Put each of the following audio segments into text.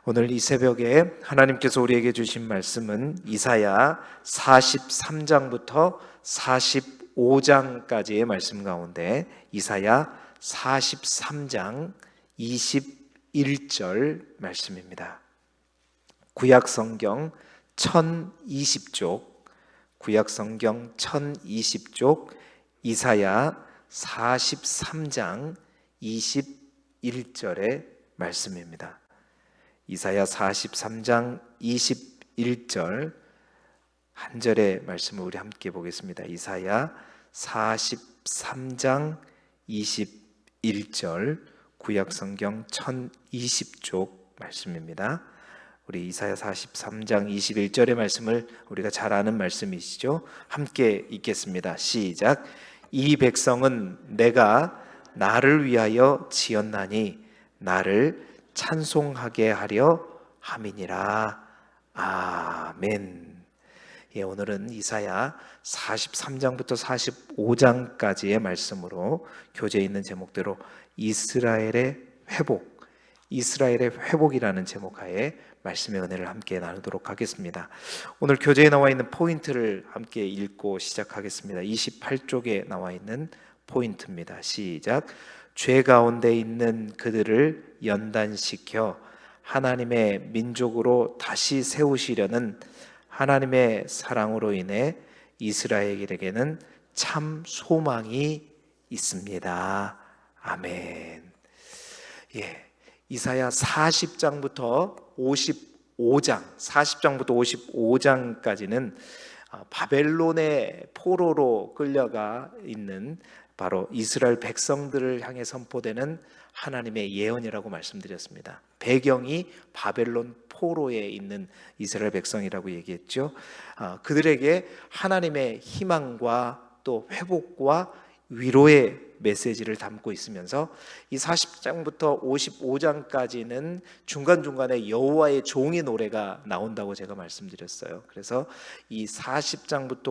오늘 이 새벽에 하나님께서 우리에게 주신 말씀은 이사야 43장부터 45장까지의 말씀 가운데 이사야 43장 21절 말씀입니다. 구약성경 1020쪽, 구약성경 1020쪽 이사야 43장 21절의 말씀입니다. 이사야 43장 21절 한 절의 말씀을 우리 함께 보겠습니다. 이사야 43장 21절 구약성경 1020쪽 말씀입니다. 우리 이사야 43장 21절의 말씀을 우리가 잘 아는 말씀이시죠? 함께 읽겠습니다. 시작. 이 백성은 내가 나를 위하여 지었나니 나를 찬송하게 하려 함이니라. 아멘. 오늘은 이사야 43장부터 45장까지의 말씀으로 교재에 있는 제목대로 이스라엘의 회복이라는 제목하에 말씀의 은혜를 함께 나누도록 하겠습니다. 오늘 교재에 나와 있는 포인트를 함께 읽고 시작하겠습니다. 28쪽에 나와 있는 포인트입니다. 시작. 죄 가운데 있는 그들을 연단시켜 하나님의 민족으로 다시 세우시려는 하나님의 사랑으로 인해 이스라엘에게는 참 소망이 있습니다. 아멘. 이사야 40장부터 55장까지는 바벨론의 포로로 끌려가 있는 바로 이스라엘 백성들을 향해 선포되는 하나님의 예언이라고 말씀드렸습니다. 배경이 바벨론 포로에 있는 이스라엘 백성이라고 얘기했죠. 그들에게 하나님의 희망과 또 회복과 위로의 메시지를 담고 있으면서 이 40장부터 55장까지는 중간중간에 여호와의 종의 노래가 나온다고 제가 말씀드렸어요. 그래서 이 40장부터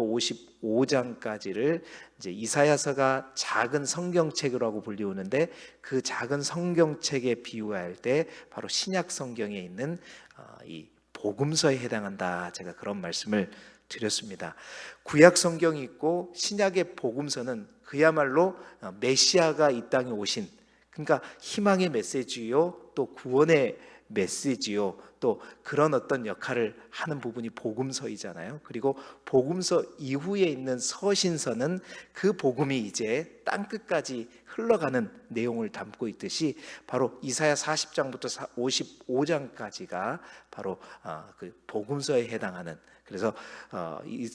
55장까지를 이제 이사야서가 작은 성경책이라고 불리우는데 그 작은 성경책에 비유할 때 바로 신약 성경에 있는 이 복음서에 해당한다. 제가 그런 말씀을 드렸습니다. 구약 성경이 있고 신약의 복음서는 그야말로 메시아가 이 땅에 오신, 그러니까 희망의 메시지요, 또 구원의 메시지요, 또 그런 어떤 역할을 하는 부분이 복음서이잖아요. 그리고 복음서 이후에 있는 서신서는 그 복음이 이제 땅끝까지 흘러가는 내용을 담고 있듯이 바로 이사야 40장부터 55장까지가 바로 그 복음서에 해당하는, 그래서 이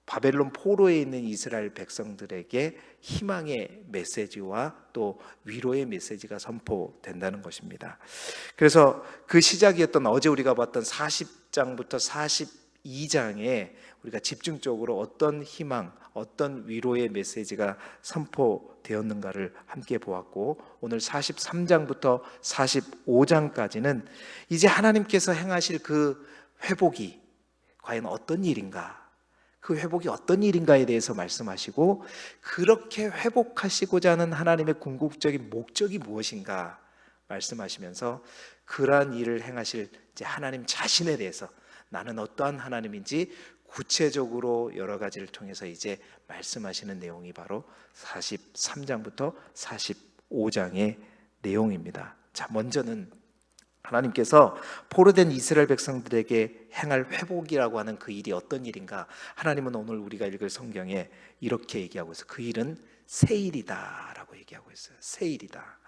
바벨론 포로에 있는 이스라엘 백성들에게 희망의 메시지와 또 위로의 메시지가 선포된다는 것입니다. 그래서 그 시작이었던 어제 우리가 봤던 40장부터 42장에 우리가 집중적으로 어떤 희망, 어떤 위로의 메시지가 선포되었는가를 함께 보았고, 오늘 43장부터 45장까지는 이제 하나님께서 행하실 그 회복이 과연 어떤 일인가, 그 회복이 어떤 일인가에 대해서 말씀하시고, 그렇게 회복하시고자 하는 하나님의 궁극적인 목적이 무엇인가 말씀하시면서 그러한 일을 행하실 이제 하나님 자신에 대해서 나는 어떠한 하나님인지 구체적으로 여러 가지를 통해서 이제 말씀하시는 내용이 바로 43장부터 45장의 내용입니다. 자, 먼저는 하나님께서 포로된 이스라엘 백성들에게 행할 회복이라고 하는 그 일이 어떤 일인가, 하나님은 오늘 우리가 읽을 성경에 이렇게 얘기하고 있어요. 그 일은 새 일이다 라고 얘기하고 있어요. 새 일이다.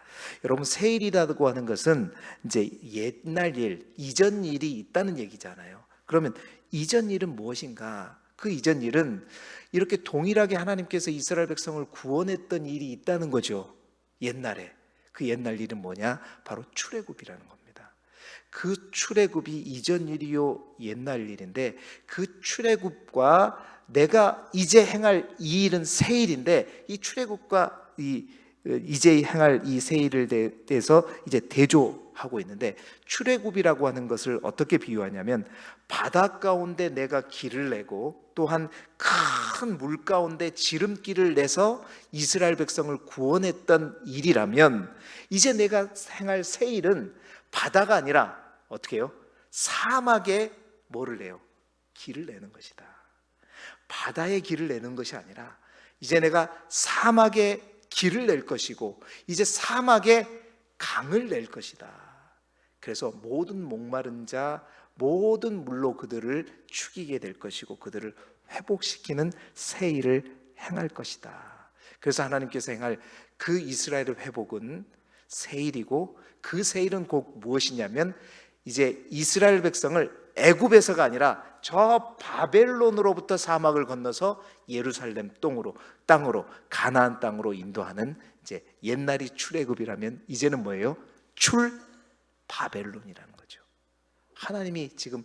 여러분, 새 일이라고 하는 것은 이제 옛날 일, 이전 일이 있다는 얘기잖아요. 그러면 이전 일은 무엇인가? 그 이전 일은 이렇게 동일하게 하나님께서 이스라엘 백성을 구원했던 일이 있다는 거죠. 옛날에. 그 옛날 일은 뭐냐? 바로 출애굽이라는 겁니다. 그 출애굽이 이전 일이요 옛날 일인데, 그 출애굽과 내가 이제 행할 이 일은 새 일인데, 이 출애굽과 이제 행할 이 새 일을 대해서 이제 대조하고 있는데, 출애굽이라고 하는 것을 어떻게 비유하냐면 바다 가운데 내가 길을 내고 또한 큰 물 가운데 지름길을 내서 이스라엘 백성을 구원했던 일이라면, 이제 내가 행할 새 일은 바다가 아니라 어떻게 해요? 사막에 뭐를 내요? 길을 내는 것이다. 바다에 길을 내는 것이 아니라 이제 내가 사막에 길을 낼 것이고 이제 사막에 강을 낼 것이다. 그래서 모든 목마른 자, 모든 물로 그들을 죽이게 될 것이고 그들을 회복시키는 새 일을 행할 것이다. 그래서 하나님께서 행할 그 이스라엘의 회복은 새 일이고 그 새 일은 곧 무엇이냐면 이제 이스라엘 백성을 애굽에서가 아니라 저 바벨론으로부터 사막을 건너서 예루살렘 땅으로 가나안 땅으로 인도하는 이제 옛날이 출애굽이라면 이제는 뭐예요? 출 바벨론이라는 거죠. 하나님이 지금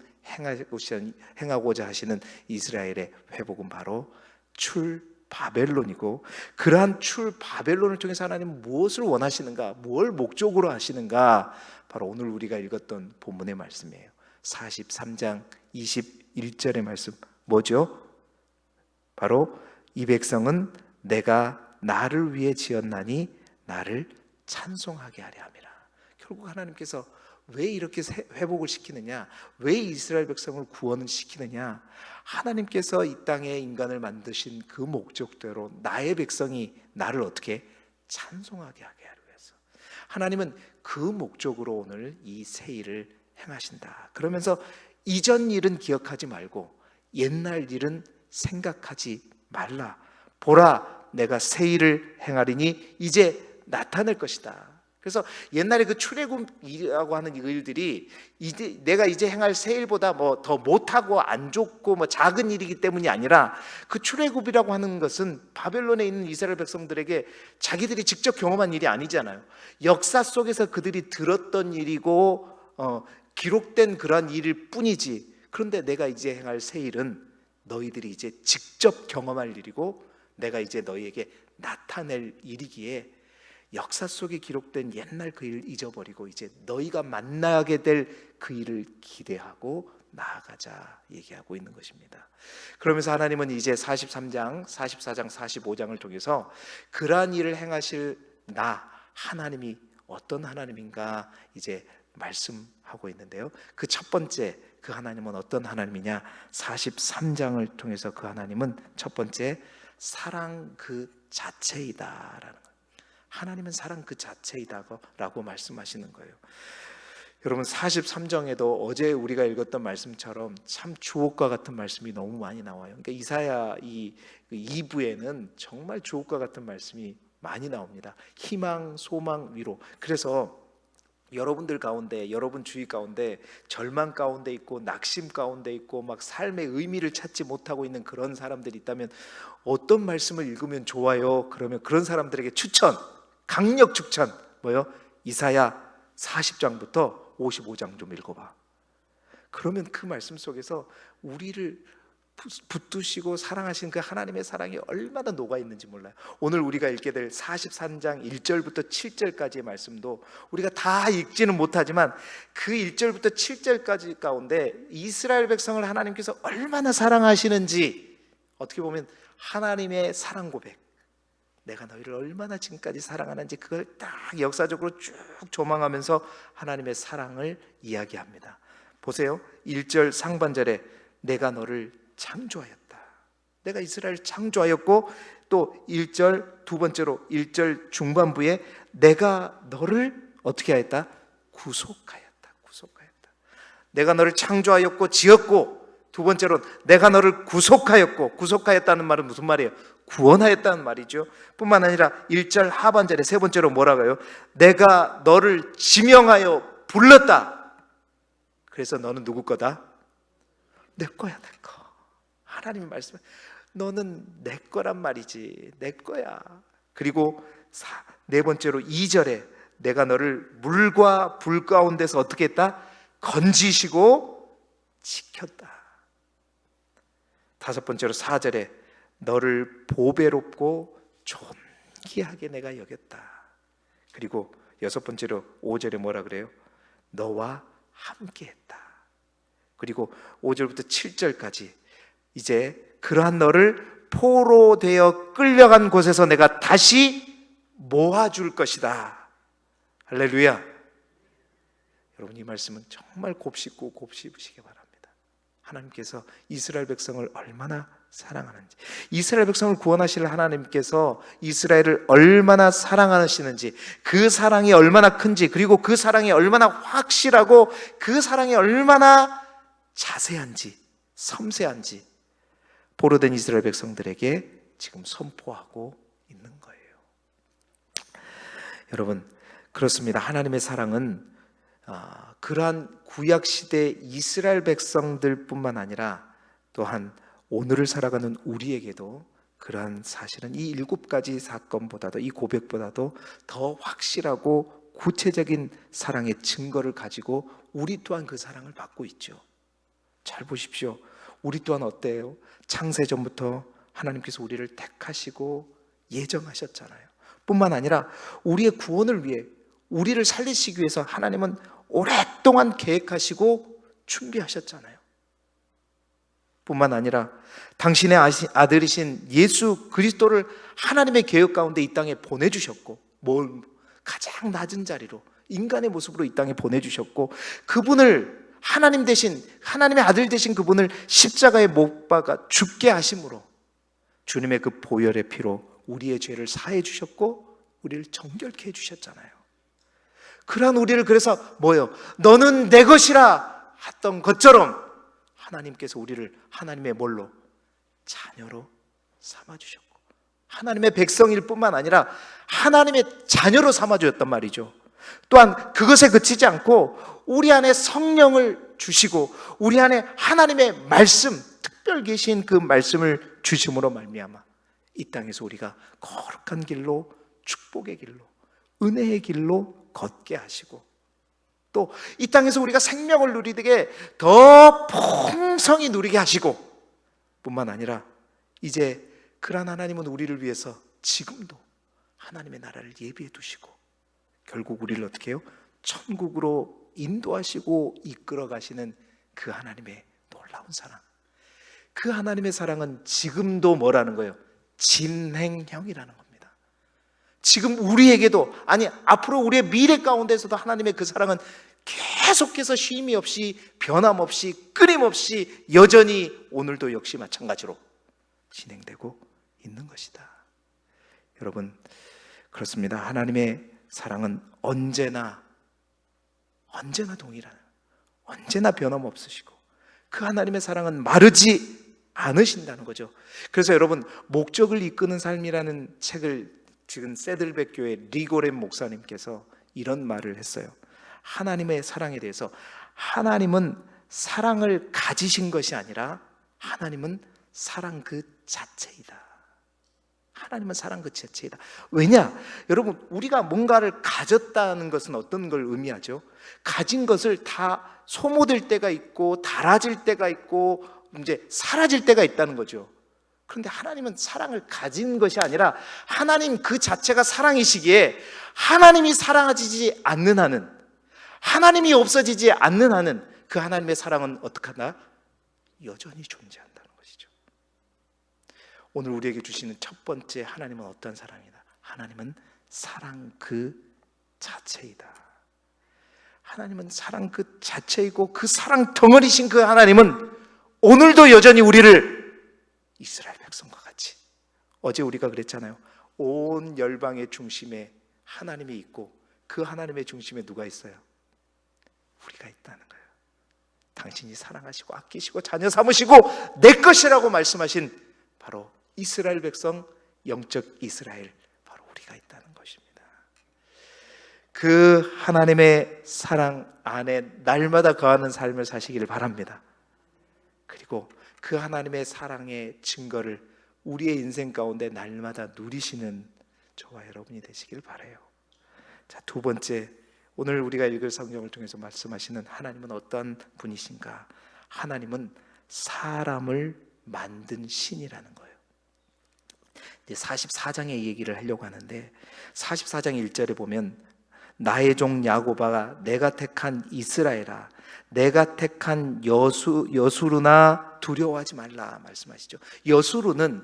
행하고자 하시는 이스라엘의 회복은 바로 출 바벨론이고 그러한 출 바벨론을 통해서 하나님은 무엇을 원하시는가? 뭘 목적으로 하시는가? 바로 오늘 우리가 읽었던 본문의 말씀이에요. 43장 21절의 말씀 뭐죠? 바로 이 백성은 내가 나를 위해 지었나니 나를 찬송하게 하려 함이라. 결국 하나님께서 왜 이렇게 회복을 시키느냐? 왜 이스라엘 백성을 구원을 시키느냐? 하나님께서 이 땅에 인간을 만드신 그 목적대로 나의 백성이 나를 어떻게 찬송하게 하게 하려 해서 하나님은 그 목적으로 오늘 이 새 일을 행하신다. 그러면서 이전 일은 기억하지 말고 옛날 일은 생각하지 말라. 보라, 내가 새 일을 행하리니 이제 나타낼 것이다. 그래서 옛날에 그 출애굽이라고 하는 일들이 이제 내가 이제 행할 새 일보다 뭐 더 못하고 안 좋고 뭐 작은 일이기 때문이 아니라 그 출애굽이라고 하는 것은 바벨론에 있는 이스라엘 백성들에게 자기들이 직접 경험한 일이 아니잖아요. 역사 속에서 그들이 들었던 일이고 기록된 그러한 일일 뿐이지. 그런데 내가 이제 행할 새 일은 너희들이 이제 직접 경험할 일이고 내가 이제 너희에게 나타낼 일이기에 역사 속에 기록된 옛날 그 일을 잊어버리고 이제 너희가 만나게 될 그 일을 기대하고 나아가자 얘기하고 있는 것입니다. 그러면서 하나님은 이제 43장, 44장, 45장을 통해서 그러한 일을 행하실 나 하나님이 어떤 하나님인가 이제 말씀하고 있는데요. 그 첫 번째 그 하나님은 어떤 하나님이냐? 43장을 통해서 그 하나님은 첫 번째 사랑 그 자체이다라는 거예요. 하나님은 사랑 그 자체이다라고 말씀하시는 거예요. 여러분 43장에도 어제 우리가 읽었던 말씀처럼 참 주옥과 같은 말씀이 너무 많이 나와요. 그러니까 이사야 이 2부에는 정말 주옥과 같은 말씀이 많이 나옵니다. 희망, 소망, 위로. 그래서 여러분들 가운데, 여러분 주위 가운데 절망 가운데 있고 낙심 가운데 있고 막 삶의 의미를 찾지 못하고 있는 그런 사람들이 있다면 어떤 말씀을 읽으면 좋아요? 그러면 그런 사람들에게 추천, 강력 추천 뭐요? 이사야 40장부터 55장 좀 읽어봐. 그러면 그 말씀 속에서 우리를 붙드시고 사랑하신 그 하나님의 사랑이 얼마나 녹아있는지 몰라요. 오늘 우리가 읽게 될 43장 1절부터 7절까지의 말씀도 우리가 다 읽지는 못하지만 그 1절부터 7절까지 가운데 이스라엘 백성을 하나님께서 얼마나 사랑하시는지 어떻게 보면 하나님의 사랑 고백, 내가 너희를 얼마나 지금까지 사랑하는지 그걸 딱 역사적으로 쭉 조망하면서 하나님의 사랑을 이야기합니다. 보세요. 1절 상반절에 내가 너를 창조하였다. 내가 이스라엘을 창조하였고 또 1절 두 번째로 1절 중반부에 내가 너를 어떻게 하였다? 구속하였다. 내가 너를 창조하였고 지었고 두 번째로 내가 너를 구속하였고 구속하였다는 말은 무슨 말이에요? 구원하였다는 말이죠. 뿐만 아니라 1절 하반절에 세 번째로 뭐라고 해요? 내가 너를 지명하여 불렀다. 그래서 너는 누구 거다? 내 거야, 내 거. 하나님이 말씀해 너는 내 거란 말이지. 내 거야. 그리고 네 번째로 2절에 내가 너를 물과 불 가운데서 어떻게 했다? 건지시고 지켰다. 다섯 번째로 4절에 너를 보배롭고 존귀하게 내가 여겼다. 그리고 여섯 번째로 5절에 뭐라 그래요? 너와 함께했다. 그리고 5절부터 7절까지 이제 그러한 너를 포로되어 끌려간 곳에서 내가 다시 모아줄 것이다. 할렐루야. 여러분, 이 말씀은 정말 곱씹고 곱씹으시기 바랍니다. 하나님께서 이스라엘 백성을 얼마나 사랑하는지, 이스라엘 백성을 구원하실 하나님께서 이스라엘을 얼마나 사랑하시는지, 그 사랑이 얼마나 큰지, 그리고 그 사랑이 얼마나 확실하고 그 사랑이 얼마나 자세한지, 섬세한지 보로된 이스라엘 백성들에게 지금 선포하고 있는 거예요. 여러분, 그렇습니다. 하나님의 사랑은 그러한 구약시대 이스라엘 백성들뿐만 아니라 또한 오늘을 살아가는 우리에게도 그러한 사실은 이 7가지 사건보다도, 이 고백보다도 더 확실하고 구체적인 사랑의 증거를 가지고 우리 또한 그 사랑을 받고 있죠. 잘 보십시오. 우리 또한 어때요? 창세전부터 하나님께서 우리를 택하시고 예정하셨잖아요. 뿐만 아니라 우리의 구원을 위해, 우리를 살리시기 위해서 하나님은 오랫동안 계획하시고 준비하셨잖아요. 뿐만 아니라 당신의 아들이신 예수 그리스도를 하나님의 계획 가운데 이 땅에 보내주셨고, 가장 낮은 자리로 인간의 모습으로 이 땅에 보내주셨고, 그분을 하나님 대신, 하나님의 아들 대신 그분을 십자가에 못 박아 죽게 하심으로 주님의 그 보혈의 피로 우리의 죄를 사해 주셨고 우리를 정결케 해 주셨잖아요. 그러한 우리를, 그래서 뭐요? 너는 내 것이라 했던 것처럼 하나님께서 우리를 하나님의 뭘로? 자녀로 삼아주셨고, 하나님의 백성일 뿐만 아니라 하나님의 자녀로 삼아주었단 말이죠. 또한 그것에 그치지 않고 우리 안에 성령을 주시고 우리 안에 하나님의 말씀, 특별 계신 그 말씀을 주심으로 말미암아 이 땅에서 우리가 거룩한 길로, 축복의 길로, 은혜의 길로 걷게 하시고, 또 이 땅에서 우리가 생명을 누리게 더 풍성히 누리게 하시고, 뿐만 아니라 이제 그러한 하나님은 우리를 위해서 지금도 하나님의 나라를 예비해 두시고 결국 우리를 어떻게 해요? 천국으로 인도하시고 이끌어 가시는 그 하나님의 놀라운 사랑, 그 하나님의 사랑은 지금도 뭐라는 거예요? 진행형이라는 겁니다. 지금 우리에게도, 아니 앞으로 우리의 미래 가운데서도 하나님의 그 사랑은 계속해서 쉼이 없이, 변함없이, 끊임없이 여전히 오늘도 역시 마찬가지로 진행되고 있는 것이다. 여러분, 그렇습니다. 하나님의 사랑은 언제나 동일한, 언제나 변함없으시고 그 하나님의 사랑은 마르지 않으신다는 거죠. 그래서 여러분, 목적을 이끄는 삶이라는 책을 지금 세들백 교회 리고렘 목사님께서 이런 말을 했어요. 하나님의 사랑에 대해서, 하나님은 사랑을 가지신 것이 아니라 하나님은 사랑 그 자체이다. 하나님은 사랑 그 자체이다. 왜냐? 여러분, 우리가 뭔가를 가졌다는 것은 어떤 걸 의미하죠? 가진 것을 다 소모될 때가 있고 닳아질 때가 있고 이제 사라질 때가 있다는 거죠. 그런데 하나님은 사랑을 가진 것이 아니라 하나님 그 자체가 사랑이시기에 하나님이 사랑하지 않는 한은, 하나님이 없어지지 않는 한은 그 하나님의 사랑은 어떻게 하나? 여전히 존재한다는 것이죠. 오늘 우리에게 주시는 첫 번째 하나님은 어떤 사랑이다? 하나님은 사랑 그 자체이다. 하나님은 사랑 그 자체이고 그 사랑 덩어리신 그 하나님은 오늘도 여전히 우리를 이스라엘 백성과 같이, 어제 우리가 그랬잖아요. 온 열방의 중심에 하나님이 있고 그 하나님의 중심에 누가 있어요? 우리가 있다는 거예요. 당신이 사랑하시고 아끼시고 자녀 삼으시고 내 것이라고 말씀하신 바로 이스라엘 백성, 영적 이스라엘, 바로 우리가 있다는 것입니다. 그 하나님의 사랑 안에 날마다 거하는 삶을 사시기를 바랍니다. 그리고 그 하나님의 사랑의 증거를 우리의 인생 가운데 날마다 누리시는 저와 여러분이 되시길 바라요. 자, 두 번째, 오늘 우리가 읽을 성경을 통해서 말씀하시는 하나님은 어떤 분이신가? 하나님은 사람을 만든 신이라는 거예요. 44장의 얘기를 하려고 하는데 44장 1절에 보면 나의 종 야곱아, 내가 택한 이스라엘아, 내가 택한 여수르나 두려워하지 말라 말씀하시죠. 여수르는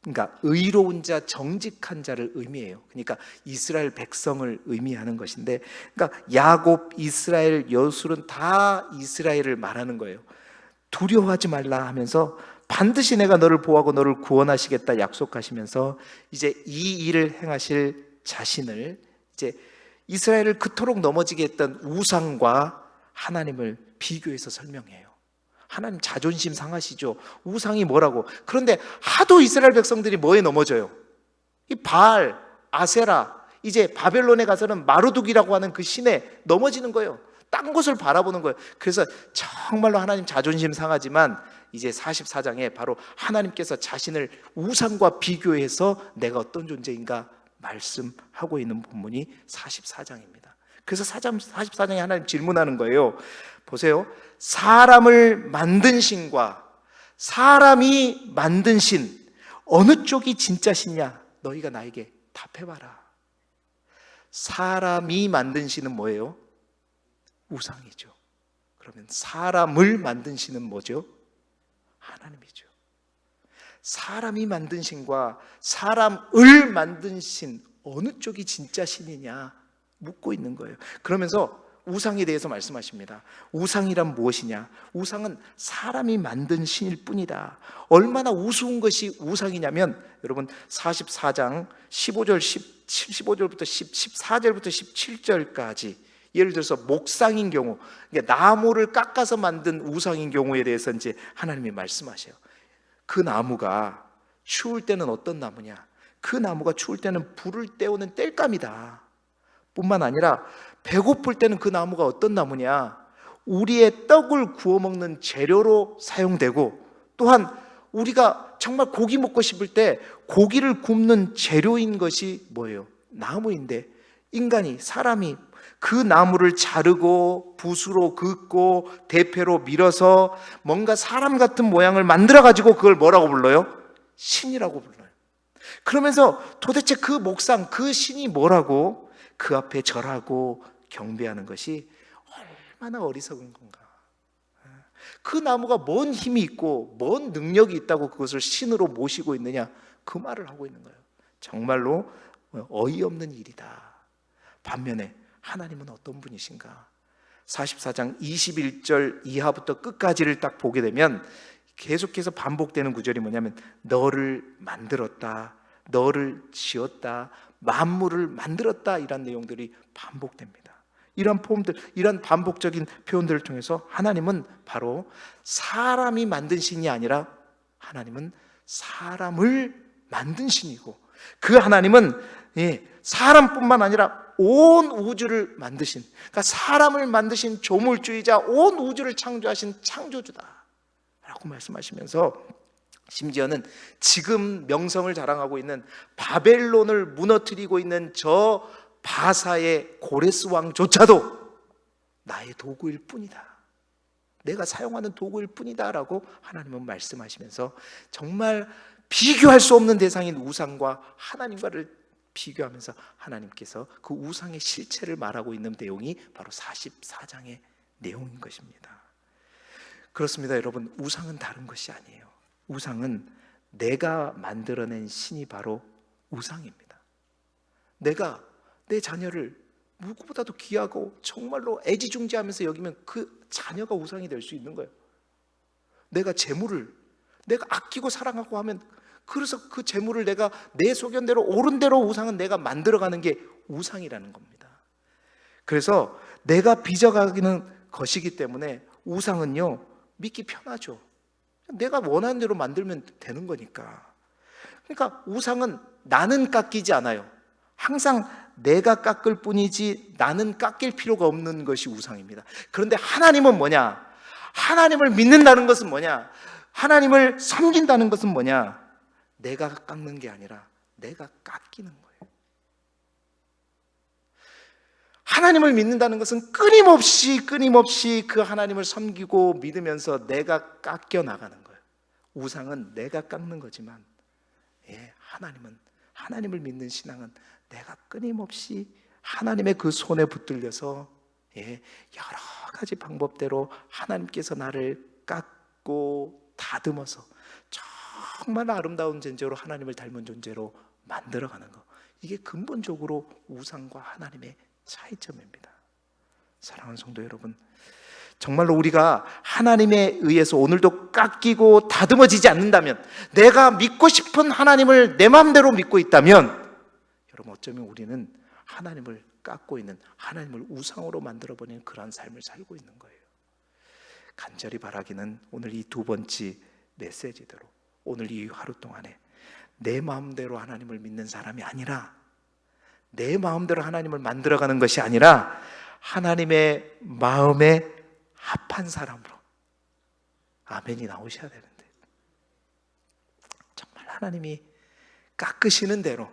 그러니까 의로운 자, 정직한 자를 의미해요. 그러니까 이스라엘 백성을 의미하는 것인데, 그러니까 야곱, 이스라엘, 여술은 다 이스라엘을 말하는 거예요. 두려워하지 말라 하면서 반드시 내가 너를 보호하고 너를 구원하시겠다 약속하시면서 이제 이 일을 행하실 자신을, 이제 이스라엘을 그토록 넘어지게 했던 우상과 하나님을 비교해서 설명해요. 하나님 자존심 상하시죠. 우상이 뭐라고. 그런데 하도 이스라엘 백성들이 뭐에 넘어져요? 이 바알, 아세라, 이제 바벨론에 가서는 마르둑이라고 하는 그 신에 넘어지는 거예요. 딴 곳을 바라보는 거예요. 그래서 정말로 하나님 자존심 상하지만 이제 44장에 바로 하나님께서 자신을 우상과 비교해서 내가 어떤 존재인가 말씀하고 있는 본문이 44장입니다. 그래서 44장에 하나님 질문하는 거예요. 보세요. 사람을 만든 신과 사람이 만든 신, 어느 쪽이 진짜 신이냐? 너희가 나에게 답해봐라. 사람이 만든 신은 뭐예요? 우상이죠. 그러면 사람을 만든 신은 뭐죠? 하나님이죠. 사람이 만든 신과 사람을 만든 신, 어느 쪽이 진짜 신이냐 묻고 있는 거예요. 그러면서 우상에 대해서 말씀하십니다. 우상이란 무엇이냐? 우상은 사람이 만든 신일 뿐이다. 얼마나 우스운 것이 우상이냐면, 여러분 44장 15절부터 14절부터 17절까지 예를 들어서 목상인 경우, 그러니까 나무를 깎아서 만든 우상인 경우에 대해서 이제 하나님이 말씀하셔요. 그 나무가 추울 때는 어떤 나무냐? 그 나무가 추울 때는 불을 때우는 땔감이다. 뿐만 아니라 배고플 때는 그 나무가 어떤 나무냐? 우리의 떡을 구워 먹는 재료로 사용되고, 또한 우리가 정말 고기 먹고 싶을 때 고기를 굽는 재료인 것이 뭐예요? 나무인데, 인간이, 사람이 그 나무를 자르고 붓으로 긋고 대패로 밀어서 뭔가 사람 같은 모양을 만들어 가지고 그걸 뭐라고 불러요? 신이라고 불러요. 그러면서 도대체 그 목상, 그 신이 뭐라고 그 앞에 절하고 경배하는 것이 얼마나 어리석은 건가. 그 나무가 뭔 힘이 있고 뭔 능력이 있다고 그것을 신으로 모시고 있느냐, 그 말을 하고 있는 거예요. 정말로 어이없는 일이다. 반면에 하나님은 어떤 분이신가? 44장 21절 이하부터 끝까지를 딱 보게 되면 계속해서 반복되는 구절이 뭐냐면, 너를 만들었다, 너를 지었다, 만물을 만들었다, 이런 내용들이 반복됩니다. 이런 포함들, 이런 반복적인 표현들을 통해서 하나님은 바로 사람이 만든 신이 아니라 하나님은 사람을 만든 신이고, 그 하나님은 사람뿐만 아니라 온 우주를 만드신, 그러니까 사람을 만드신 조물주의자, 온 우주를 창조하신 창조주다 라고 말씀하시면서, 심지어는 지금 명성을 자랑하고 있는 바벨론을 무너뜨리고 있는 저 바사의 고레스 왕조차도 나의 도구일 뿐이다, 내가 사용하는 도구일 뿐이다 라고 하나님은 말씀하시면서, 정말 비교할 수 없는 대상인 우상과 하나님과를 비교하면서 하나님께서 그 우상의 실체를 말하고 있는 내용이 바로 44장의 내용인 것입니다. 그렇습니다, 여러분. 우상은 다른 것이 아니에요. 우상은 내가 만들어낸 신이 바로 우상입니다. 내가 내 자녀를 누구보다도 귀하고 정말로 애지중지하면서 여기면 그 자녀가 우상이 될 수 있는 거예요. 내가 재물을 내가 아끼고 사랑하고 하면, 그래서 그 재물을 내가 내 소견대로 옳은 대로 우상은 내가 만들어가는 게 우상이라는 겁니다. 그래서 내가 빚어가는 것이기 때문에 우상은요, 믿기 편하죠. 내가 원하는 대로 만들면 되는 거니까. 그러니까 우상은 나는 깎이지 않아요. 항상 내가 깎을 뿐이지 나는 깎일 필요가 없는 것이 우상입니다. 그런데 하나님은 뭐냐? 하나님을 믿는다는 것은 뭐냐? 하나님을 섬긴다는 것은 뭐냐? 내가 깎는 게 아니라 내가 깎이는 거예요. 하나님을 믿는다는 것은 끊임없이 그 하나님을 섬기고 믿으면서 내가 깎여 나가는 거예요. 우상은 내가 깎는 거지만, 하나님을 믿는 신앙은 내가 끊임없이 하나님의 그 손에 붙들려서 여러 가지 방법대로 하나님께서 나를 깎고 다듬어서 정말 아름다운 존재로 하나님을 닮은 존재로 만들어가는 것, 이게 근본적으로 우상과 하나님의 차이점입니다. 사랑하는 성도 여러분, 정말로 우리가 하나님에 의해서 오늘도 깎이고 다듬어지지 않는다면, 내가 믿고 싶은 하나님을 내 마음대로 믿고 있다면, 여러분 어쩌면 우리는 하나님을 깎고 있는, 하나님을 우상으로 만들어버리는 그러한 삶을 살고 있는 거예요. 간절히 바라기는 오늘 이 두 번째 메시지대로, 오늘 이 하루 동안에 내 마음대로 하나님을 믿는 사람이 아니라, 내 마음대로 하나님을 만들어가는 것이 아니라 하나님의 마음에 합한 사람으로, 아멘이 나오셔야 되는데, 정말 하나님이 깎으시는 대로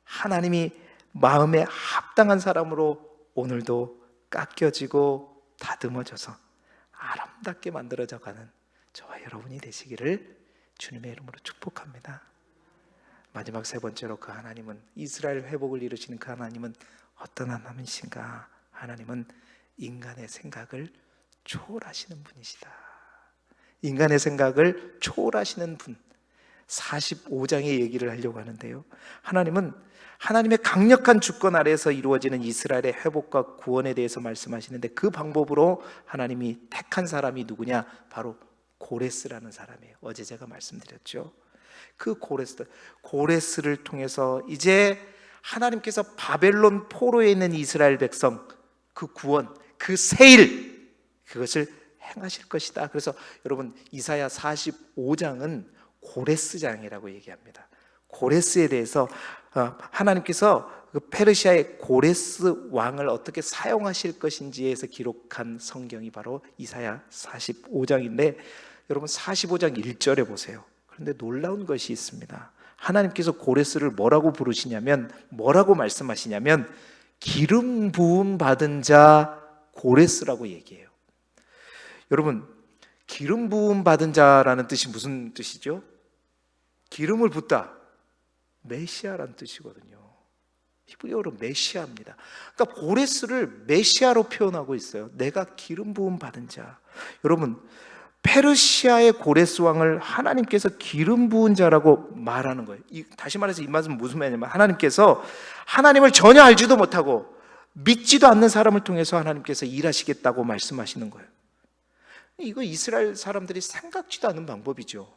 하나님이 마음에 합당한 사람으로 오늘도 깎여지고 다듬어져서 아름답게 만들어져 가는 저와 여러분이 되시기를 주님의 이름으로 축복합니다. 마지막 세 번째로, 그 하나님은, 이스라엘 회복을 이루시는 그 하나님은 어떤 하나님이신가? 하나님은 인간의 생각을 초월하시는 분이시다. 인간의 생각을 초월하시는 분, 45장의 얘기를 하려고 하는데요, 하나님은 하나님의 강력한 주권 아래에서 이루어지는 이스라엘의 회복과 구원에 대해서 말씀하시는데, 그 방법으로 하나님이 택한 사람이 누구냐? 바로 고레스라는 사람이에요. 어제 제가 말씀드렸죠. 그 고레스를 통해서 이제 하나님께서 바벨론 포로에 있는 이스라엘 백성, 그 구원, 그 세일, 그것을 행하실 것이다. 그래서 여러분, 이사야 45장은 고레스장이라고 얘기합니다. 고레스에 대해서 하나님께서 그 페르시아의 고레스 왕을 어떻게 사용하실 것인지에서 기록한 성경이 바로 이사야 45장인데, 여러분 45장 1절에 보세요. 그런데 놀라운 것이 있습니다. 하나님께서 고레스를 뭐라고 부르시냐면, 뭐라고 말씀하시냐면, 기름 부음 받은 자 고레스라고 얘기해요. 여러분, 기름 부음 받은 자라는 뜻이 무슨 뜻이죠? 기름을 붓다, 메시아라는 뜻이거든요. 히브리어로 메시아입니다. 그러니까 고레스를 메시아로 표현하고 있어요. 내가 기름 부음 받은 자. 여러분, 페르시아의 고레스 왕을 하나님께서 기름 부은 자라고 말하는 거예요. 다시 말해서 이 말씀은 무슨 말이냐면, 하나님께서 하나님을 전혀 알지도 못하고 믿지도 않는 사람을 통해서 하나님께서 일하시겠다고 말씀하시는 거예요. 이거 이스라엘 사람들이 생각지도 않은 방법이죠.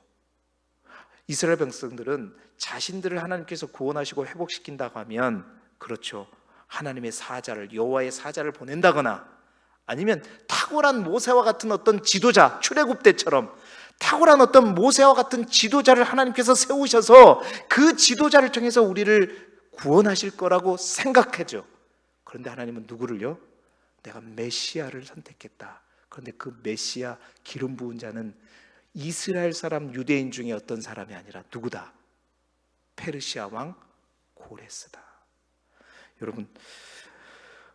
이스라엘 백성들은 자신들을 하나님께서 구원하시고 회복시킨다고 하면, 그렇죠, 하나님의 사자를, 여호와의 사자를 보낸다거나, 아니면 탁월한 모세와 같은 어떤 지도자, 출애굽 때처럼 탁월한 어떤 모세와 같은 지도자를 하나님께서 세우셔서 그 지도자를 통해서 우리를 구원하실 거라고 생각하죠. 그런데 하나님은 누구를요? 내가 메시아를 선택했다. 그런데 그 메시아, 기름 부은 자는 이스라엘 사람, 유대인 중에 어떤 사람이 아니라 누구다? 페르시아 왕 고레스다. 여러분,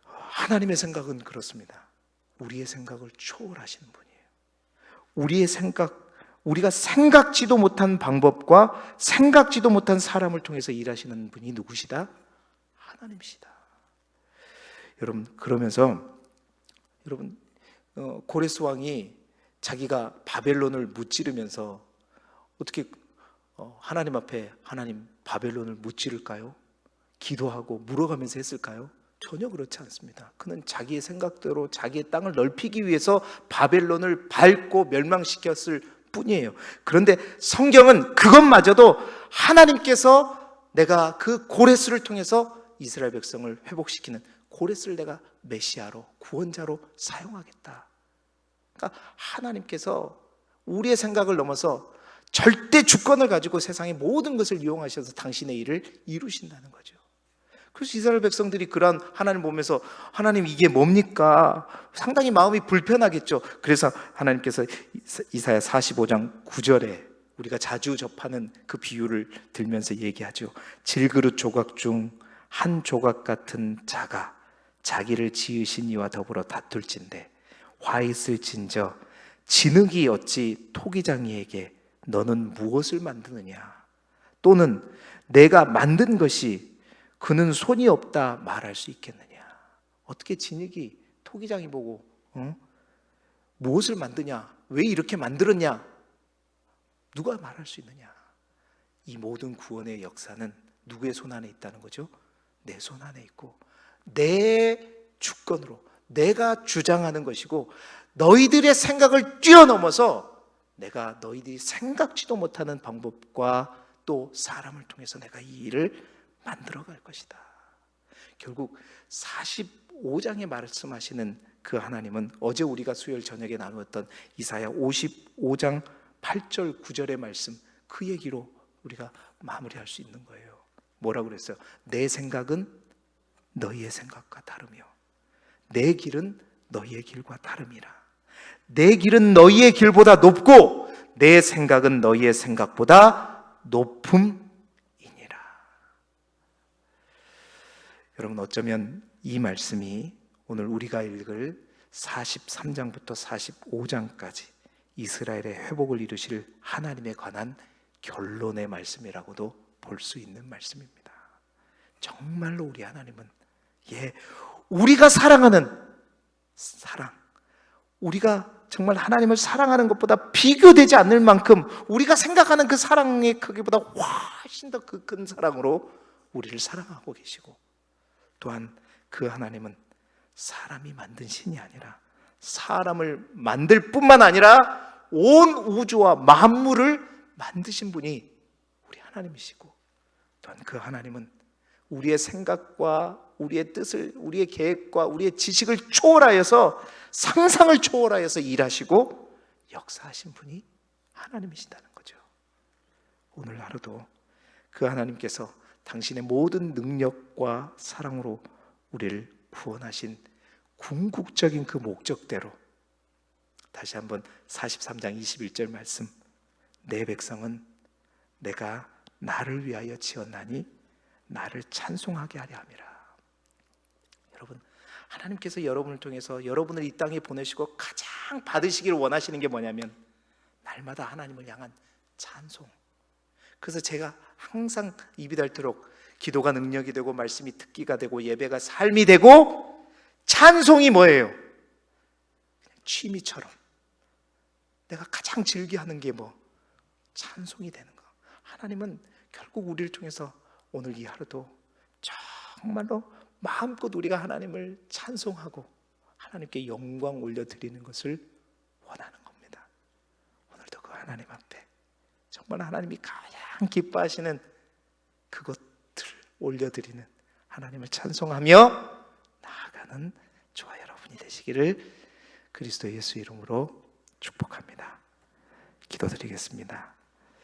하나님의 생각은 그렇습니다. 우리의 생각을 초월하시는 분이에요. 우리의 생각, 우리가 생각지도 못한 방법과 생각지도 못한 사람을 통해서 일하시는 분이 누구시다? 하나님이시다. 여러분, 그러면서 여러분, 고레스 왕이 자기가 바벨론을 무찌르면서 어떻게 하나님 앞에, 하나님 바벨론을 무찌를까요? 기도하고 물어가면서 했을까요? 전혀 그렇지 않습니다. 그는 자기의 생각대로 자기의 땅을 넓히기 위해서 바벨론을 밟고 멸망시켰을 뿐이에요. 그런데 성경은 그것마저도 하나님께서 내가 그 고레스를 통해서 이스라엘 백성을 회복시키는, 고레스를 내가 메시아로, 구원자로 사용하겠다. 그러니까 하나님께서 우리의 생각을 넘어서 절대 주권을 가지고 세상의 모든 것을 이용하셔서 당신의 일을 이루신다는 거죠. 그래서 이스라엘 백성들이 그런 하나님 보면서, 하나님 이게 뭡니까? 상당히 마음이 불편하겠죠. 그래서 하나님께서 이사야 45장 9절에 우리가 자주 접하는 그 비유를 들면서 얘기하죠. 질그릇 조각 중 한 조각 같은 자가 자기를 지으신 이와 더불어 다툴진대 화 있을진저 진흙이 어찌 토기장이에게 너는 무엇을 만드느냐? 또는 내가 만든 것이 그는 손이 없다 말할 수 있겠느냐? 어떻게 진흙이 토기장이 보고 무엇을 만드냐? 왜 이렇게 만들었냐? 누가 말할 수 있느냐? 이 모든 구원의 역사는 누구의 손 안에 있다는 거죠? 내 손 안에 있고 내 주권으로 내가 주장하는 것이고, 너희들의 생각을 뛰어넘어서 내가 너희들이 생각지도 못하는 방법과 또 사람을 통해서 내가 이 일을 만들어 갈 것이다. 결국 45장에 말씀하시는 그 하나님은 어제 우리가 수요일 저녁에 나누었던 이사야 55장 8절 9절의 말씀, 그 얘기로 우리가 마무리할 수 있는 거예요. 뭐라고 그랬어요? 내 생각은 너희의 생각과 다르며 내 길은 너희의 길과 다름이라. 내 길은 너희의 길보다 높고 내 생각은 너희의 생각보다 높음이니라. 여러분, 어쩌면 이 말씀이 오늘 우리가 읽을 43장부터 45장까지 이스라엘의 회복을 이루실 하나님에 관한 결론의 말씀이라고도 볼 수 있는 말씀입니다. 정말로 우리 하나님은 우리가 사랑하는 사랑, 우리가 정말 하나님을 사랑하는 것보다 비교되지 않을 만큼 우리가 생각하는 그 사랑의 크기보다 훨씬 더 그 큰 사랑으로 우리를 사랑하고 계시고, 또한 그 하나님은 사람이 만든 신이 아니라 사람을 만들 뿐만 아니라 온 우주와 만물을 만드신 분이 우리 하나님이시고, 또한 그 하나님은 우리의 생각과 우리의 뜻을, 우리의 계획과 우리의 지식을 초월하여서, 상상을 초월하여서 일하시고 역사하신 분이 하나님이시다는 거죠. 오늘 하루도 그 하나님께서 당신의 모든 능력과 사랑으로 우리를 구원하신 궁극적인 그 목적대로, 다시 한번 43장 21절 말씀, 내 백성은 내가 나를 위하여 지었나니 나를 찬송하게 하려 함이라. 여러분, 하나님께서 여러분을 통해서 여러분을 이 땅에 보내시고 가장 받으시기를 원하시는 게 뭐냐면 날마다 하나님을 향한 찬송. 그래서 제가 항상 입이 닳도록 기도가 능력이 되고 말씀이 특기가 되고 예배가 삶이 되고, 찬송이 뭐예요? 그냥 취미처럼 내가 가장 즐겨하는 게 찬송이 되는 거. 하나님은 결국 우리를 통해서 오늘 이 하루도 정말로 마음껏 우리가 하나님을 찬송하고 하나님께 영광 올려드리는 것을 원하는 겁니다. 오늘도 그 하나님 앞에 정말 하나님이 가장 기뻐하시는 그것들을 올려드리는, 하나님을 찬송하며 나아가는 저와 여러분이 되시기를 그리스도 예수 이름으로 축복합니다. 기도드리겠습니다.